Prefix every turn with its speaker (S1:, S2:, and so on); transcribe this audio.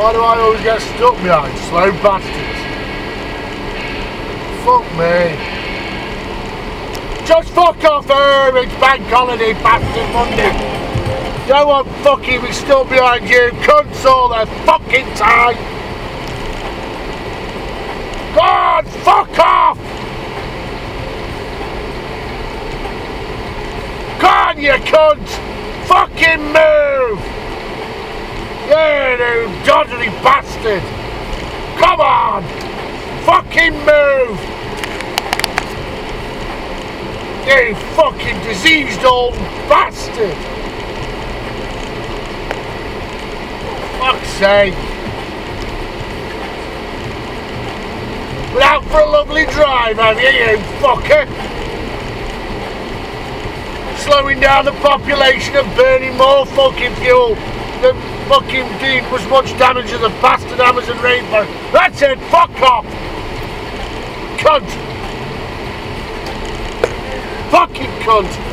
S1: Why do I always get stuck behind slow bastards? Fuck me. Just fuck off her, it's bank holiday, bastard Monday. Don't want fucking be stuck behind you cunts all the fucking time. God, fuck off! God, you cunt! Fucking move! You dodgy bastard! Come on! Fucking move! You fucking diseased old bastard! Fuck's sake! We're out for a lovely drive, have you fucker? Slowing down the population and burning more fucking fuel than fucking did as much damage as a bastard Amazon rainbow. That's it, fuck off! Cunt! Fucking cunt!